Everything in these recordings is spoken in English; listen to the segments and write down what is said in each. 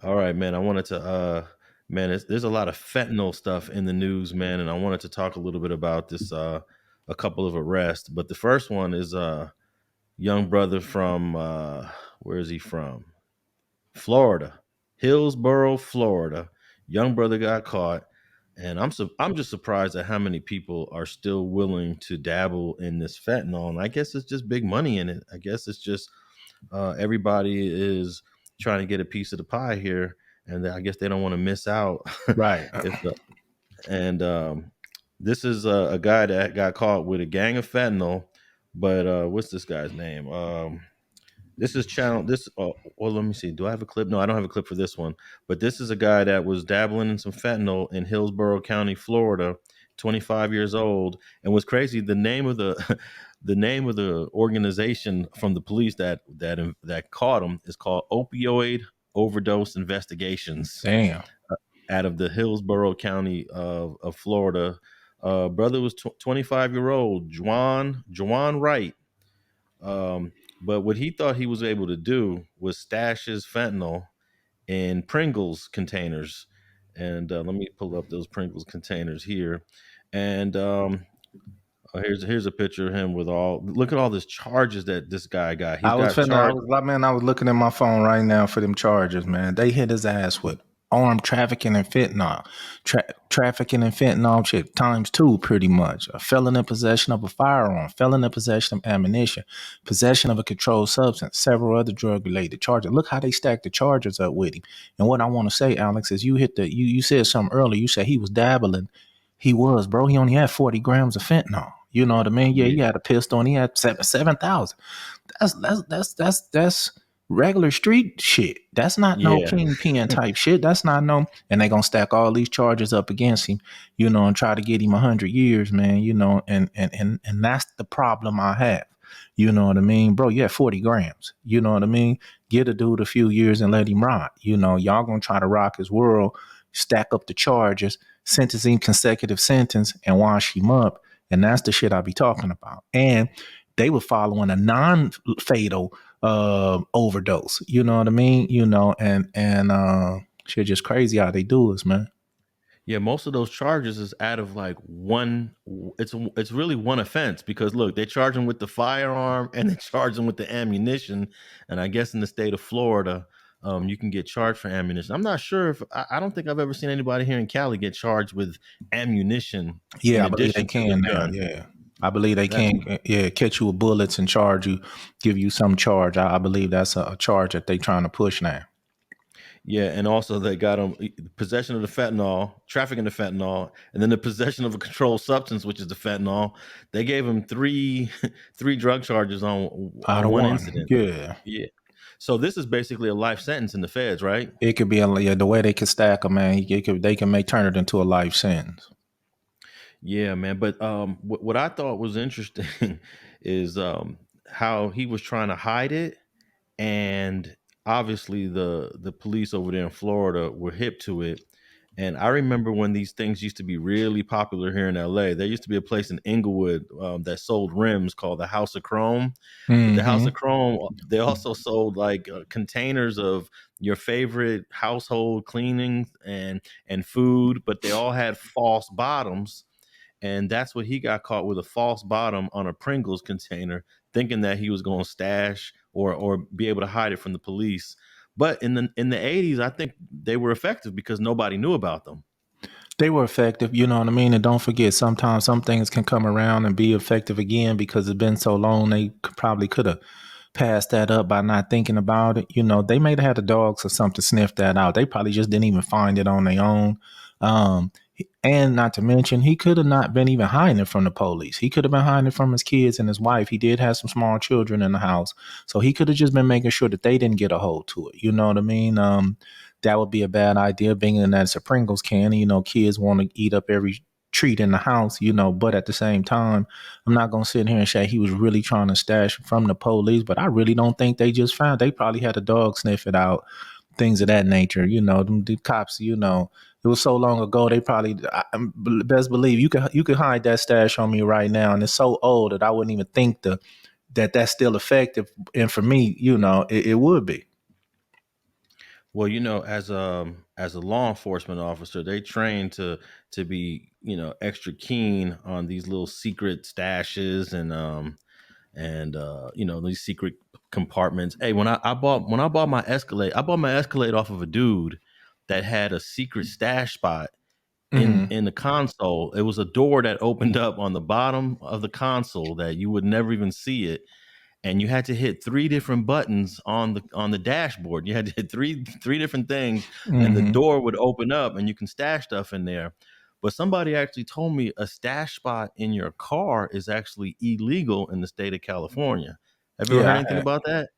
All right, man. I wanted to, man, there's a lot of fentanyl stuff in the news, man, and I wanted to talk a little bit about this, a couple of arrests. But the first one is young brother from, where is he from? Florida, Hillsborough, Florida. Young brother got caught, and I'm just surprised at how many people are still willing to dabble in this fentanyl. And I guess it's just big money in it. I guess it's just everybody is trying to get a piece of the pie here, and I guess they don't want to miss out. Right. if the, and This is a guy that got caught with a gang of fentanyl. But what's this guy's name? This is channel. This. Well, let me see. Do I have a clip? No, I don't have a clip for this one. But this is a guy that was dabbling in some fentanyl in Hillsborough County, Florida. 25 years old. And what's crazy, the name of the the name of the organization from the police that caught him is called Opioid Overdose Investigations, Damn. out of the Hillsborough County of Florida. Brother was 25-year-old Juwan Wright. But what he thought he was able to do was stash his fentanyl in Pringles containers. And let me pull up those Pringles containers here. And here's a picture of him with all. Look at all these charges that this guy got. He's got charged. I was looking at my phone right now for them charges, man. They hit his ass with armed trafficking and fentanyl. Trafficking and fentanyl shit times 2 pretty much. A felon in possession of a firearm, felon in possession of ammunition, possession of a controlled substance, several other drug related charges. Look how they stacked the charges up with him. And what I want to say, Alex, is you said something earlier. You said he was dabbling. He was, bro. He only had 40 grams of fentanyl. You know what I mean? Yeah, he had a pistol and he had 7,000. That's regular street shit. That's not no Yeah, kingpin type shit. That's not no. And they gonna stack all these charges up against him, and try to get him 100 years, man. And that's the problem I have. You know what I mean, bro? Yeah, 40 grams. You know what I mean? Get a dude a few years and let him rot. Y'all gonna try to rock his world, stack up the charges, sentence him consecutive sentence, and wash him up. And that's the shit I be talking about. And they were following a non-fatal overdose. You know what I mean? And shit just crazy how they do us, man. yeah. Most of those charges is out of like one. It's really one offense because look, they charge him with the firearm and they charge him with the ammunition. And I guess in the state of Florida, you can get charged for ammunition. I'm not sure if I don't think I've ever seen anybody here in Cali get charged with ammunition in Yeah, I believe they addition to the can now. gun. Yeah. I believe they That's can, yeah, catch you with bullets and charge you, give you some charge. I believe that's a charge that they trying to push now. Yeah, and also they got him possession of the fentanyl, trafficking the fentanyl, and then the possession of a controlled substance, which is the fentanyl. They gave him three three drug charges Out on of one one. incident. Yeah. Yeah. So this is basically a life sentence in the feds, right? It could be yeah, the way they could stack them, man. They can make turn it into a life sentence. Yeah, man. But what I thought was interesting is how he was trying to hide it, and obviously the police over there in Florida were hip to it. And I remember when these things used to be really popular here in LA. There used to be a place in Inglewood that sold rims called the House of Chrome. But the House Mm-hmm. of Chrome, they also sold like containers of your favorite household cleaning and food, but they all had false bottoms. And that's what he got caught with, a false bottom on a Pringles container, thinking that he was going to stash or be able to hide it from the police. But in the 80s, I think they were effective because nobody knew about them. They were effective, you know what I mean? And don't forget, sometimes some things can come around and be effective again because it's been so long. They probably could have passed that up by not thinking about it. They may have had the dogs or something sniff that out. They probably just didn't even find it on their own. Um, and not to mention, he could have not been even hiding it from the police. He could have been hiding it from his kids and his wife. He did have some small children in the house. So he could have just been making sure that they didn't get a hold to it. You know what I mean? That would be a bad idea, being that it's a Pringles can. Kids want to eat up every treat in the house, but at the same time, I'm not going to sit here and say he was really trying to stash from the police, but I really don't think they just found. They probably had a dog sniff it out, things of that nature. The cops, it was so long ago. They probably, best believe you could hide that stash on me right now, and it's so old that I wouldn't even think that's still effective. And for me, it would be. Well, as a law enforcement officer, they train to be, extra keen on these little secret stashes and these secret compartments. Hey, when I bought my Escalade, I bought my Escalade off of a dude that had a secret stash spot in Hmm. in the console. It was a door that opened up on the bottom of the console that you would never even see it, and you had to hit three different buttons on the dashboard. You had to hit three different things, and the Hmm. door would open up, and you can stash stuff in there. But somebody actually told me a stash spot in your car is actually illegal in the state of California. Have you ever heard Yeah, anything about that?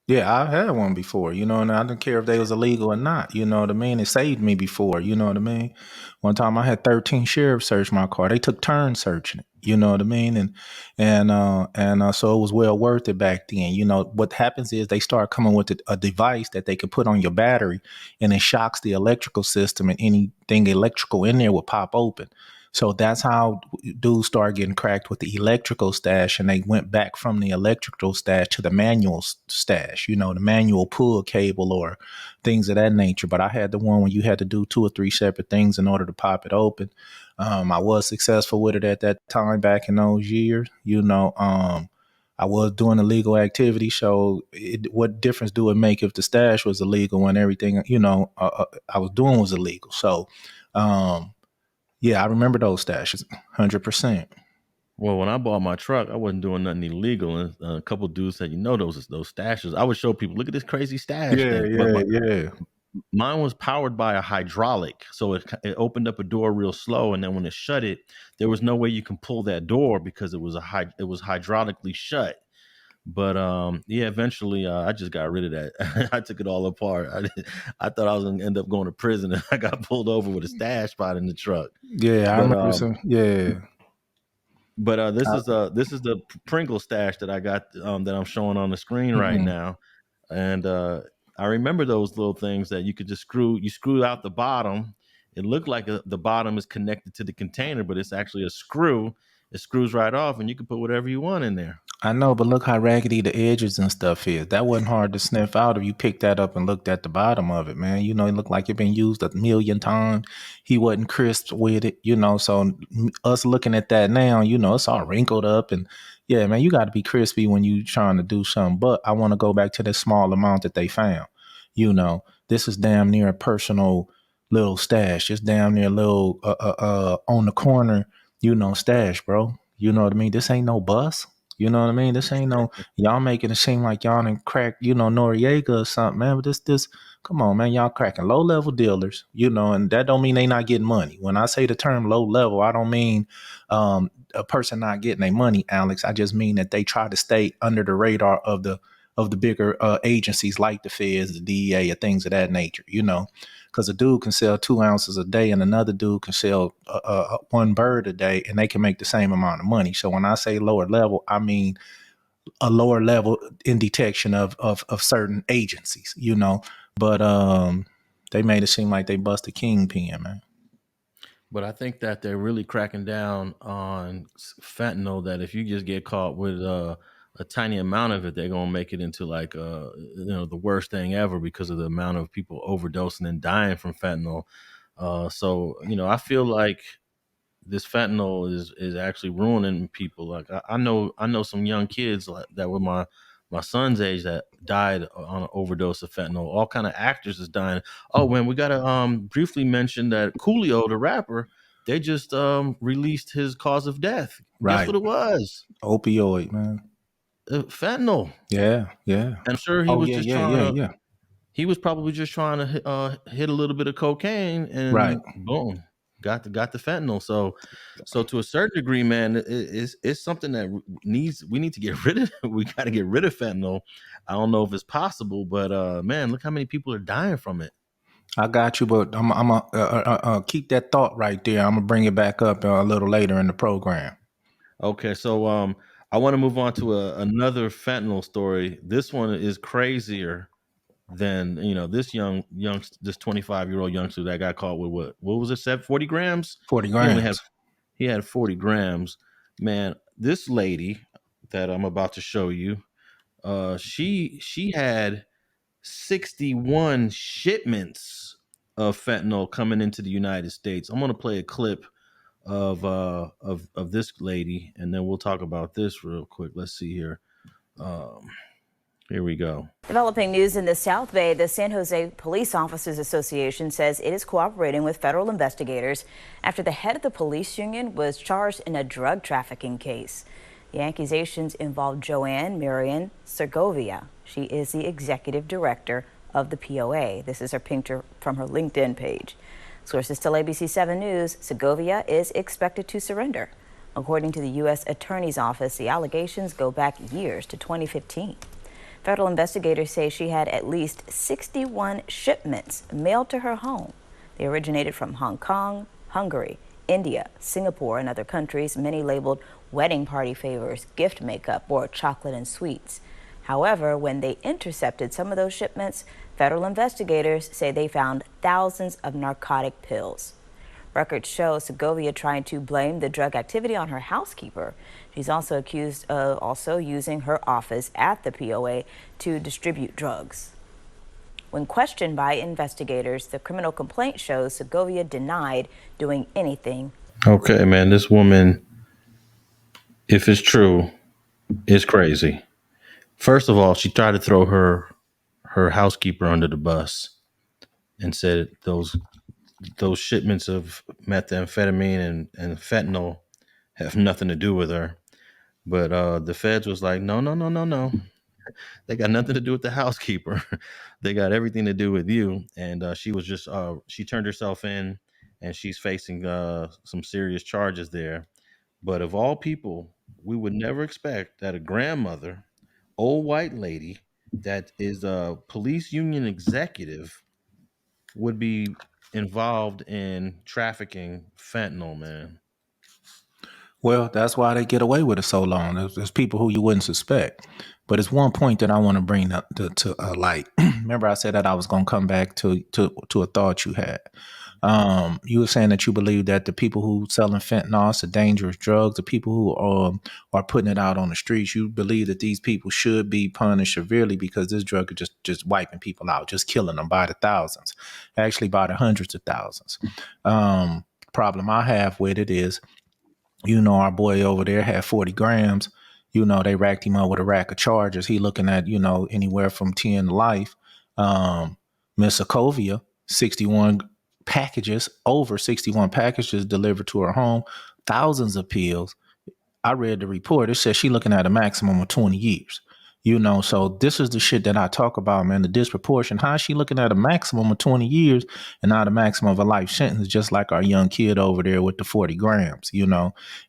yeah, I've had one before, and I didn't care if they was illegal or not. You know what I mean? It saved me before. You know what I mean? One time I had 13 sheriffs search my car. They took turns searching it. You know what I mean? And so it was well worth it back then. You know what happens is they start coming with a device that they could put on your battery, and it shocks the electrical system, and anything electrical in there will pop open. So that's how dudes started getting cracked with the electrical stash, and they went back from the electrical stash to the manual stash, the manual pull cable or things of that nature. But I had the one where you had to do two or three separate things in order to pop it open. I was successful with it at that time back in those years. I was doing illegal activity, so what difference do it make if the stash was illegal when everything I was doing was illegal? So, yeah, I remember those stashes, 100%. Well, when I bought my truck, I wasn't doing nothing illegal, and a couple dudes said, those stashes. I would show people, look at this crazy stash Yeah, thing, but yeah, yeah. mine was powered by a hydraulic, so it opened up a door real slow, and then when it shut it, there was no way you can pull that door because it was hydraulically shut. But yeah, eventually I just got rid of that. I took it all apart. I thought I was gonna end up going to prison, and I got pulled over with a stash spot in the truck. Yeah, I But remember some. Yeah. this is the Pringle stash that I got, that I'm showing on the screen right Mhm. now, and I remember those little things that you could just screw. You screw out the bottom. It looked like the bottom is connected to the container, but it's actually a screw. It screws right off, and you can put whatever you want in there. I know, but look how raggedy the edges and stuff is. That wasn't hard to sniff out if you picked that up and looked at the bottom of it, man. It looked like it been used a million times. He wasn't crisp with it. So us looking at that now, it's all wrinkled up and yeah, man, you got to be crispy when you trying to do something. But I want to go back to the small amount that they found. This is damn near a personal little stash. It's damn near a little on the corner, stash, bro. You know what I mean? This ain't no bus. You know what I mean? This ain't no y'all making it seem like y'all done crack, Noriega or something, man. But this, come on, man, y'all cracking low level dealers, and that don't mean they not getting money. When I say the term low level, I don't mean a person not getting their money, Alex. I just mean that they try to stay under the radar of the bigger agencies like the feds, the DEA, or things of that nature. Because a dude can sell 2 ounces a day and another dude can sell one bird a day and they can make the same amount of money. So when I say lower level, I mean a lower level in detection of certain agencies. But they made it seem like they busted kingpin, man. But I think that they're really cracking down on fentanyl. That if you just get caught with a tiny amount of it, they're gonna make it into like the worst thing ever because of the amount of people overdosing and dying from fentanyl. So I feel like this fentanyl is actually ruining people. Like I know some young kids that were my son's age that died on an overdose of fentanyl. All kind of actors is dying. Oh, man, we gotta briefly mention that Coolio, the rapper, they just released his cause of death. Guess Right. what it was? Opioid, man. Fentanyl. Yeah, yeah. And I'm sure he Oh was yeah, just yeah, trying yeah, to. yeah. He was probably just trying to hit a little bit of cocaine, Right. and boom, got the fentanyl. So to a certain degree, man, it's something that we need to get rid of. We got to get rid of fentanyl. I don't know if it's possible, but man, look how many people are dying from it. I got you, but I'm keep that thought right there. I'm gonna bring it back up a little later in the program. Okay, so I want to move on to another fentanyl story. This one is crazier than this 25-year-old youngster that got caught with what was it, 40 grams. 40 He only had grams. He had 40 grams. Man, this lady that I'm about to show you, she had 61 shipments of fentanyl coming into the United States. I'm gonna play a clip of this lady, and then we'll talk about this real quick. Let's see here. Um, Here we go. Developing news in the South Bay, the San Jose Police Officers Association says it is cooperating with federal investigators after the head of the police union was charged in a drug trafficking case. The accusations involve Joanne Marion Segovia. She is the executive director of the POA. This is her picture from her LinkedIn page. Sources tell ABC7 News Segovia is expected to surrender. According to the U.S. Attorney's Office, the allegations go back years to 2015. Federal investigators say she had at least 61 shipments mailed to her home. They originated from Hong Kong, Hungary, India, Singapore, and other countries, many labeled wedding party favors, gift makeup, or chocolate and sweets. However, when they intercepted some of those shipments, federal investigators say they found thousands of narcotic pills. Records show Segovia trying to blame the drug activity on her housekeeper. She's also accused of using her office at the POA to distribute drugs. When questioned by investigators, the criminal complaint shows Segovia denied doing anything. Okay, man, this woman, if it's true, is crazy. First of all, she tried to throw her housekeeper under the bus and said those shipments of methamphetamine and fentanyl have nothing to do with her. But the feds was like, no, no, no, no, no. They got nothing to do with the housekeeper. They got everything to do with you. And she was just she turned herself in, and she's facing some serious charges there. But of all people, we would never expect that a grandmother, old white lady, that is a police union executive would be involved in trafficking fentanyl, man. Well, that's why they get away with it so long. There's people who you wouldn't suspect. But it's one point that I want to bring up to light. Remember, I said that I was going to come back to a thought you had. You were saying that you believe that the people who selling fentanyl, the dangerous drugs, the people who are putting it out on the streets, you believe that these people should be punished severely because this drug is just wiping people out, just killing them by the thousands, actually by the hundreds of thousands. Problem I have with it is, our boy over there had 40 grams. They racked him up with a rack of charges. He looking at, anywhere from 10 to life. Miss Sokovia, 61 packages, over 61 packages delivered to her home, thousands of pills. I read the report. It says she looking at a maximum of 20 years. So this is the shit that I talk about, man, the disproportion. How is she looking at a maximum of 20 years and not a maximum of a life sentence, just like our young kid over there with the 40 grams,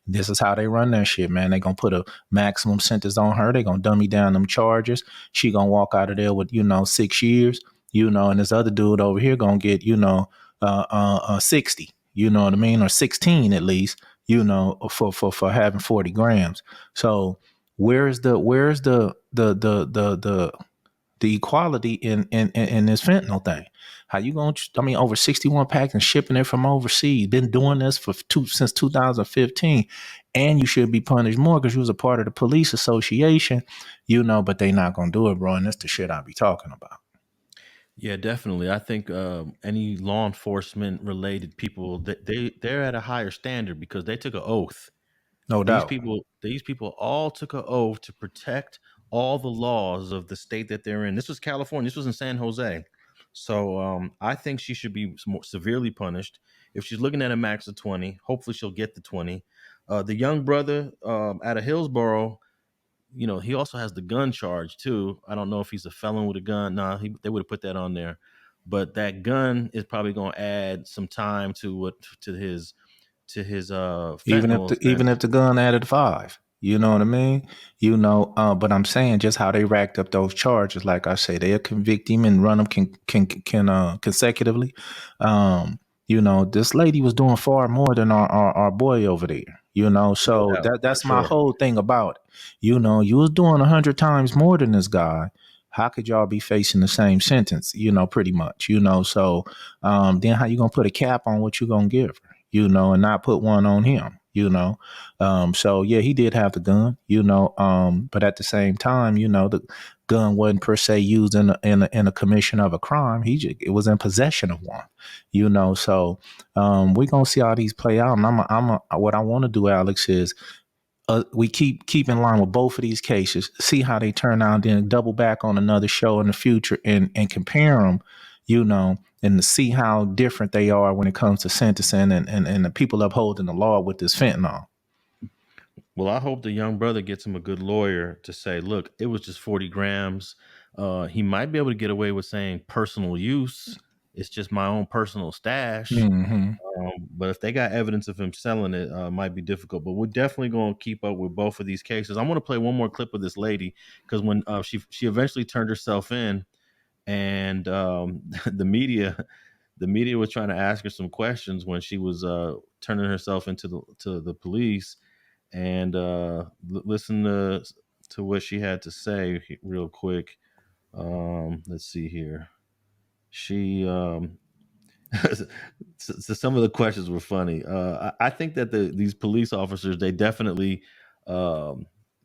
This is how they run that shit, man. They going to put a maximum sentence on her. They going to dummy down them charges. She going to walk out of there with, 6 years, and this other dude over here going to get, 60, you know what I mean? Or 16 at least, for having 40 grams. So, where's the equality in this fentanyl thing? How you going to, over 61 packs and shipping it from overseas, been doing this since 2015, and you should be punished more because you was a part of the police association, but they not going to do it, bro. And that's the shit I be talking about. Yeah, definitely. I think any law enforcement related people, they're at a higher standard because they took an oath. No doubt. These people all took an oath to protect all the laws of the state that they're in. This was California. This was in San Jose. So I think she should be more severely punished. If she's looking at a max of 20, hopefully she'll get the 20. The young brother out of Hillsboro, he also has the gun charge too. I don't know if he's a felon with a gun. Nah, they would have put that on there. But that gun is probably going to add some time to his Even if fentanyl even if offense. the gun added 5, you know what I mean? But I'm saying just how they racked up those charges. Like I say, they'll convict him and run them consecutively. This lady was doing far more than our boy over there. No So doubt, for that's my sure. whole thing about it. You was doing 100 times more than this guy. How could y'all be facing the same sentence? Pretty much. So then how you gonna put a cap on what you gonna give her? And not put one on him, So yeah, he did have the gun, but at the same time, the gun wasn't per se used in a commission of a crime. It was in possession of one, So we're gonna see how these play out. And what I want to do, Alex, is we keep in line with both of these cases, see how they turn out, then double back on another show in the future and compare them, and to see how different they are when it comes to sentencing and the people upholding the law with this fentanyl. Well, I hope the young brother gets him a good lawyer to say, look, it was just 40 grams. He might be able to get away with saying personal use. It's just my own personal stash. Mm-hmm. But if they got evidence of him selling it, might be difficult. But we're definitely going to keep up with both of these cases. I want to play one more clip of this lady because when she eventually turned herself in, and the media was trying to ask her some questions when she was turning herself into the police. And listen to what she had to say real quick. Let's see here. She so some of the questions were funny. I think that these police officers, they definitely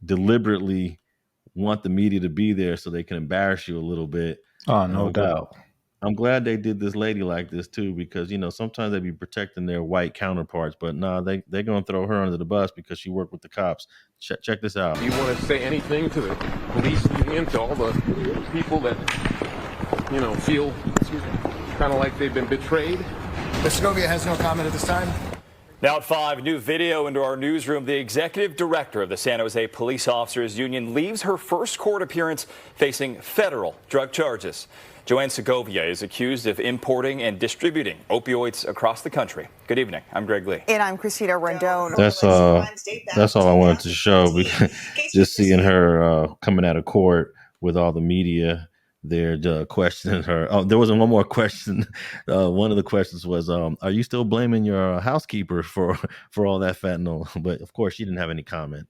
deliberately want the media to be there so they can embarrass you a little bit. Oh, And no doubt. I'm glad they did this lady like this too, because sometimes they be protecting their white counterparts, but nah, they're gonna throw her under the bus because she worked with the cops. Check this out. Do you want to say anything to the police union, to all the people that feel kind of like they've been betrayed? Mr. Segovia has no comment at this time. Now at 5, new video into our newsroom. The executive director of the San Jose Police Officers Union leaves her first court appearance facing federal drug charges. Joanne Segovia is accused of importing and distributing opioids across the country. Good evening. I'm Greg Lee. And I'm Christina Rendon. That's all I wanted to show. Just seeing her coming out of court with all the media there questioning her. Oh, there was one more question. One of the questions was, are you still blaming your housekeeper for all that fentanyl? But of course, she didn't have any comment.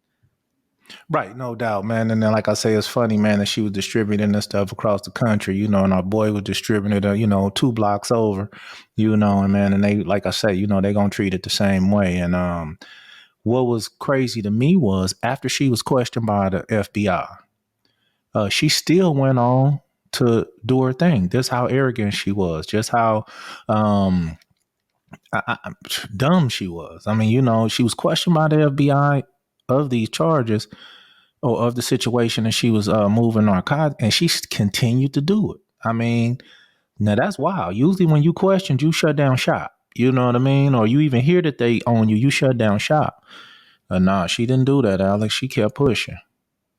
Right, no doubt, man. And then, like I say, it's funny, man, that she was distributing this stuff across the country, and our boy was distributing it, 2 blocks over, and man, and they, like I say, they gonna treat it the same way. And what was crazy to me was after she was questioned by the FBI, she still went on to do her thing. Just how arrogant she was, just how dumb she was. I mean, she was questioned by the FBI of these charges or of the situation, and she was moving narcotics, and she continued to do it. I mean, now that's wild. Usually when you questioned, you shut down shop. You know what I mean? Or you even hear that they own you, you shut down shop. Nah, she didn't do that, Alex. She kept pushing.